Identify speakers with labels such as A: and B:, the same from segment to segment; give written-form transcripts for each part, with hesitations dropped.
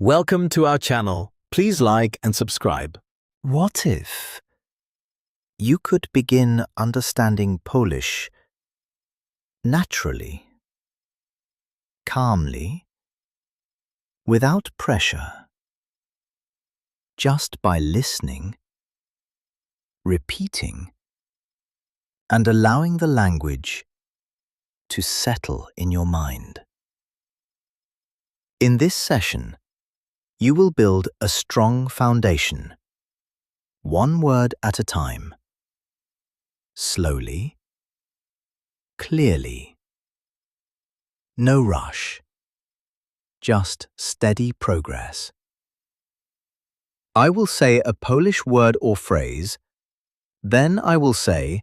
A: Welcome to our channel. Please like and subscribe.
B: What if you could begin understanding Polish naturally, calmly, without pressure, just by listening, repeating, and allowing the language to settle in your mind? In this session, you will build a strong foundation, one word at a time, slowly, clearly. No rush, just steady progress. I will say a Polish word or phrase, then I will say,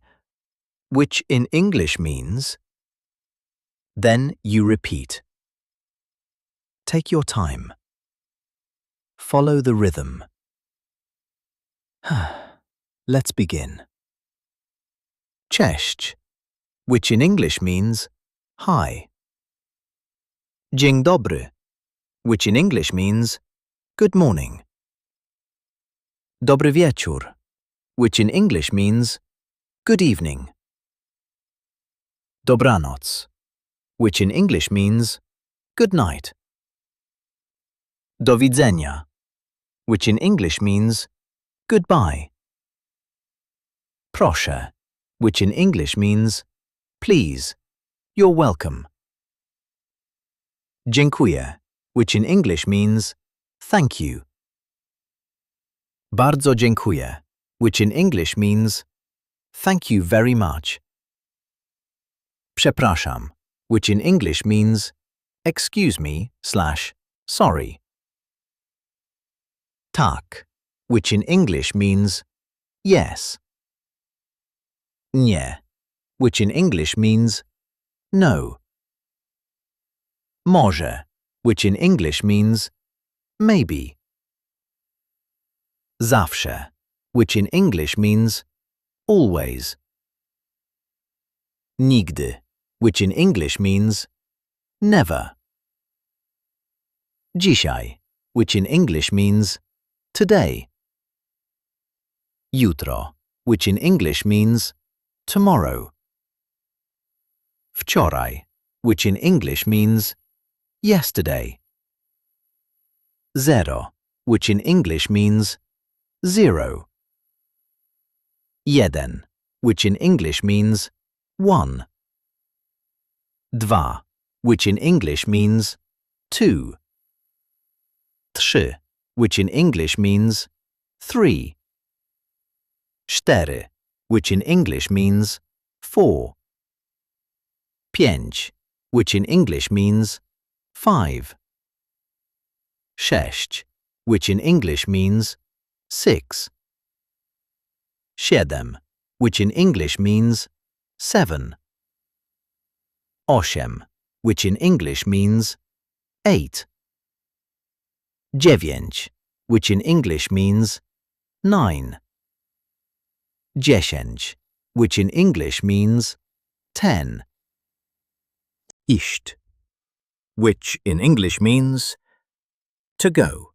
B: which in English means, then you repeat. Take your time. Follow the rhythm. Let's begin. Cześć, which in English means hi. Dzień dobry, which in English means good morning. Dobry wieczór, which in English means good evening. Dobranoc, which in English means good night. Do widzenia, which in English means goodbye. Proszę, which in English means please, you're welcome. Dziękuję, which in English means thank you. Bardzo dziękuję, which in English means thank you very much. Przepraszam, which in English means excuse me / sorry. Tak, which in English means yes. Nie, which in English means no. Może, which in English means maybe. Zawsze, which in English means always. Nigdy, which in English means never. Dzisiaj, which in English means today. Jutro, which in English means tomorrow. Wczoraj, which in English means yesterday. Zero, which in English means zero. Jeden, which in English means one. Dwa, which in English means two. Trzy, which in English means three. Cztery, which in English means four. Pięć, which in English means five. Sześć, which in English means six. Siedem, which in English means seven. Osiem, which in English means eight. Dziewięć, which in English means nine. Dziesięć, which in English means 10. Iść, which in English means to go.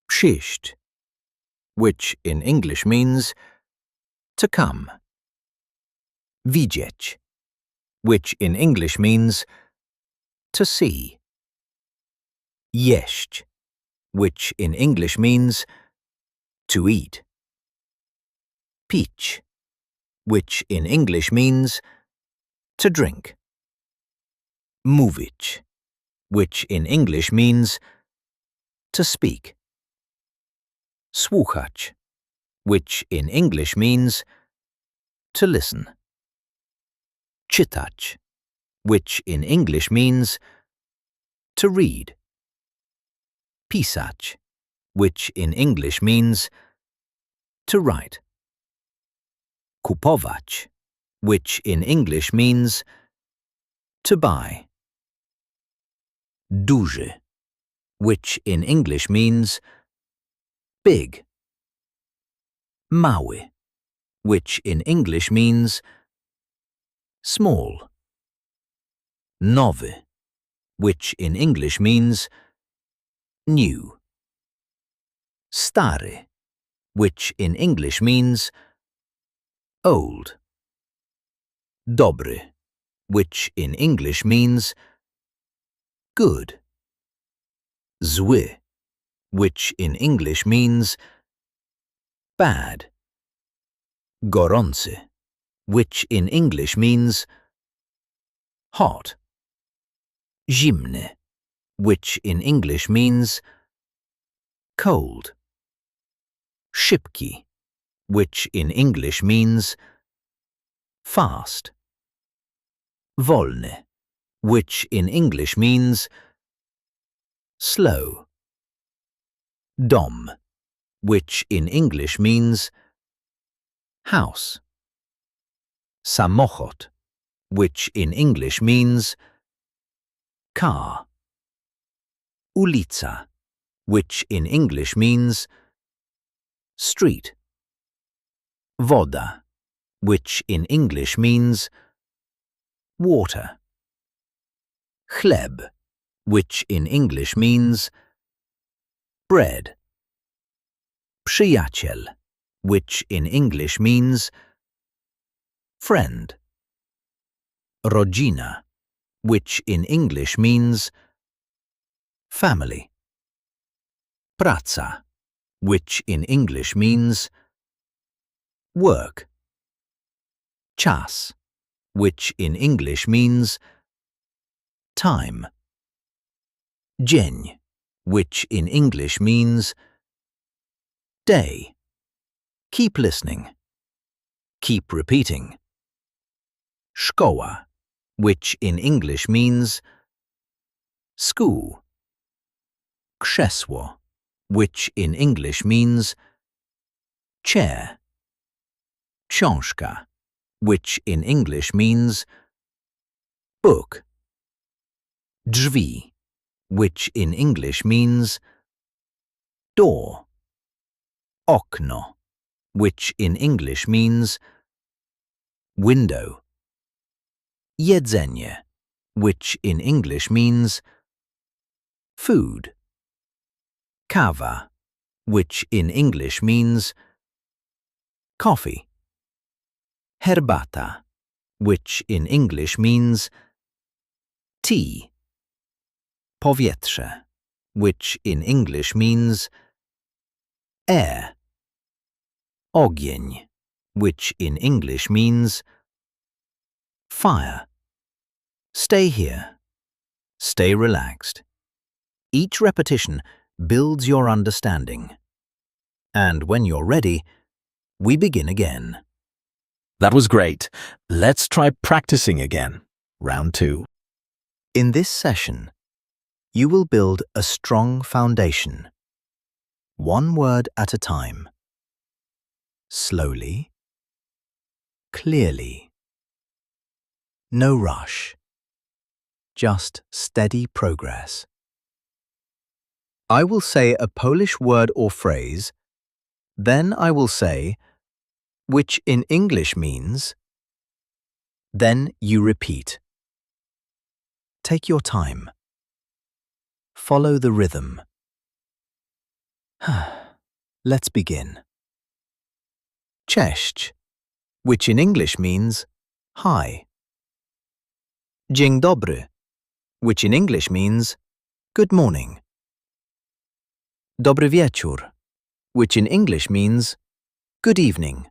B: Przyjść, which in English means to come. Widzieć, which in English means to see. Jeść, which in English means to eat. Pić, which in English means to drink. Mówić, which in English means to speak. Słuchać, which in English means to listen. Czytać, which in English means to read. Pisać, which in English means to write. Kupować, which in English means to buy. Duży, which in English means big. Mały, which in English means small. Nowy, which in English means new. Stary, which in English means old. Dobry, which in English means good. Zły, which in English means bad. Gorący, which in English means hot. Zimny, which in English means cold. Szybki, which in English means fast. Wolny, which in English means slow. Dom, which in English means house. Samochód, which in English means car. Ulica, which in English means street. Woda, which in English means water. Chleb, which in English means bread. Przyjaciel, which in English means friend. Rodzina, which in English means family. Praca, which in English means work. Czas, which in English means time. Dzień, which in English means day. Keep listening. Keep repeating. Szkoła, which in English means school. Krzesło, which in English means chair. Książka, which in English means book. Drzwi, which in English means door. Okno, which in English means window. Jedzenie, which in English means food. Kawa, which in English means coffee. Herbata, which in English means tea. Powietrze, which in English means air. Ogień, which in English means fire. Stay here. Stay relaxed. Each repetition builds your understanding. And when you're ready, we begin again.
A: That was great. Let's try practicing again. Round 2.
B: In this session, you will build a strong foundation. One word at a time. Slowly. Clearly. No rush. Just steady progress. I will say a Polish word or phrase, then I will say, which in English means, then you repeat. Take your time. Follow the rhythm. Let's begin. Cześć, which in English means hi. Dzień dobry, which in English means good morning. Dobry wieczór, which in English means good evening.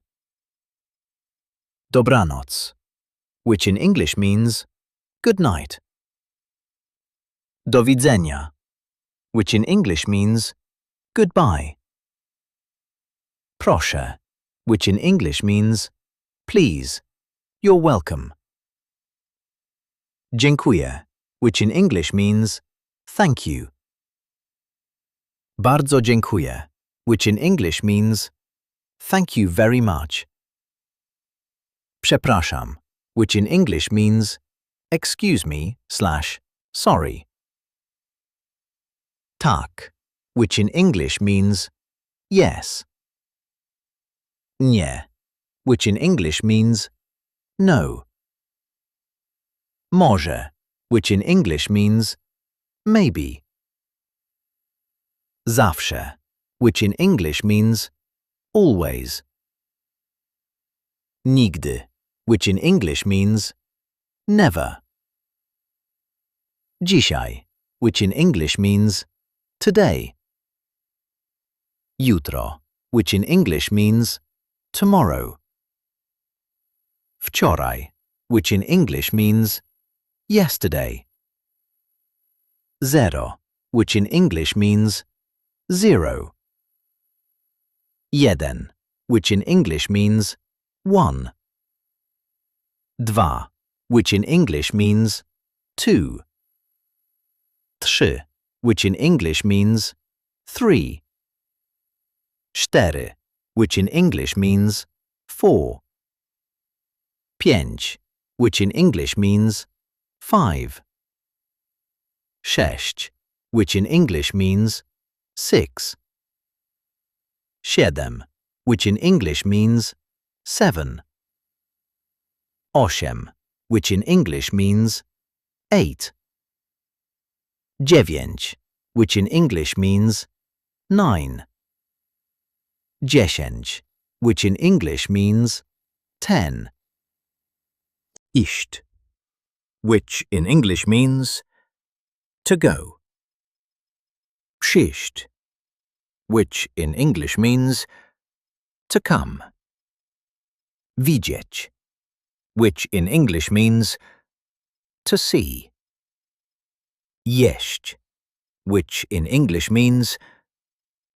B: Dobranoc, which in English means good night. Do widzenia, which in English means goodbye. Proszę, which in English means please, you're welcome. Dziękuję, which in English means thank you. Bardzo dziękuję, which in English means thank you very much. Przepraszam, which in English means excuse me / sorry. Tak, which in English means yes. Nie, which in English means no. Może, which in English means maybe. Zawsze, which in English means always. Nigdy, which in English means never. Dzisiaj, which in English means today. Jutro, which in English means tomorrow. Wczoraj, which in English means yesterday. Zero, which in English means zero. Jeden, which in English means one. Dwa, which in English means two. Trzy, which in English means three. Cztery, which in English means four. Pięć, which in English means five. Sześć, which in English means six. Siedem, which in English means seven. Osiem, which in English means eight. Dziewięć, which in English means nine. Dziesięć, which in English means 10. Iść, which in English means to go. Przyjść, which in English means to come. Widzieć, which in English means to see. Jeść, which in English means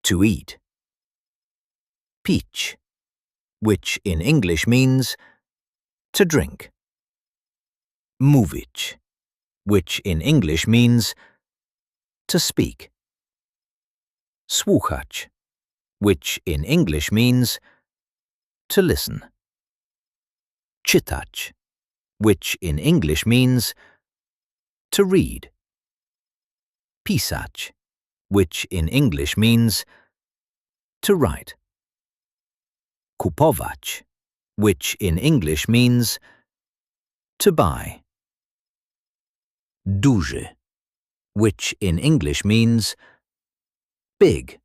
B: to eat. Pić, which in English means to drink. Mówić, which in English means to speak. Słuchać, which in English means to listen. Czytać, which in English means to read. Pisać, which in English means to write. Kupować, which in English means to buy. Duży, which in English means big.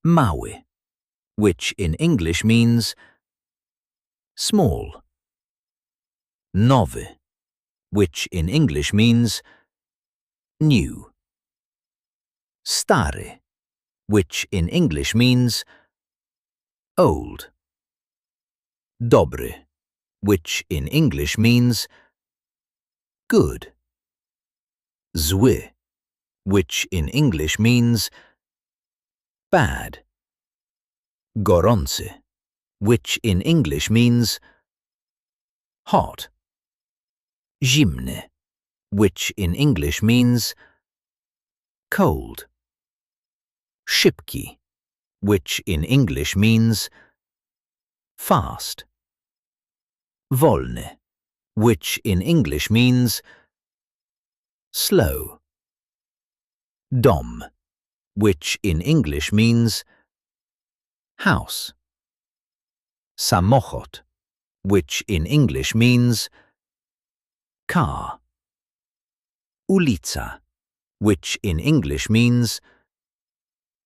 B: Mały, which in English means small. Nowy, which in English means new. Stary, which in English means old. Dobry, which in English means good. Zły, which in English means bad. Gorący, which in English means hot. Zimny, which in English means cold. Szybki, which in English means fast. Wolny, which in English means slow. Dom, which in English means house. Samochód, which in English means car. Ulica, which in English means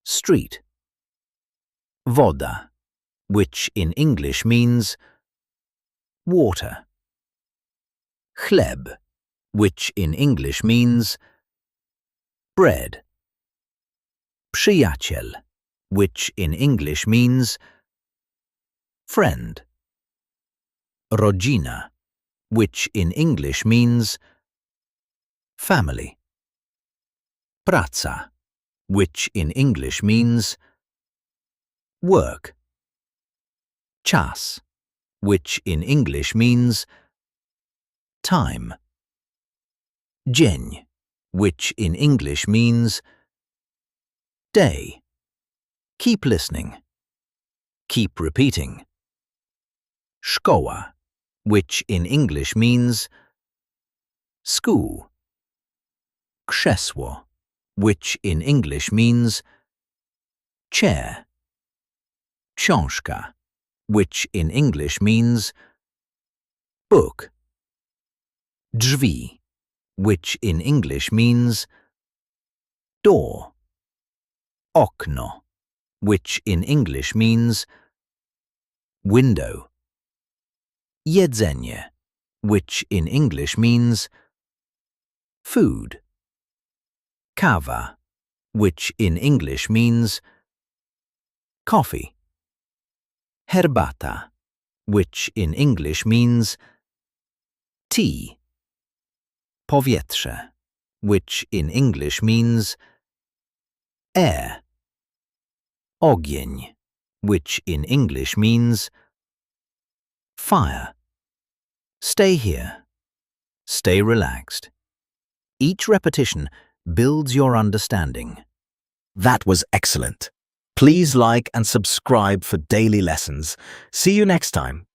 B: street. Woda, which in English means water. Chleb, which in English means bread. Przyjaciel, which in English means friend. Rodzina, which in English means family. Praca, which in English means work. Czas, which in English means time. Dzień, which in English means day. Keep listening. Keep repeating. Szkoła, which in English means school. Krzesło, which in English means chair. Książka, which in English means book. Drzwi, which in English means door. Okno, which in English means window. Jedzenie, which in English means food. Kawa, which in English means coffee. Herbata, which in English means tea. Powietrze, which in English means air. Ogień, which in English means fire. Stay here. Stay relaxed. Each repetition builds your understanding.
A: That was excellent. Please like and subscribe for daily lessons. See you next time.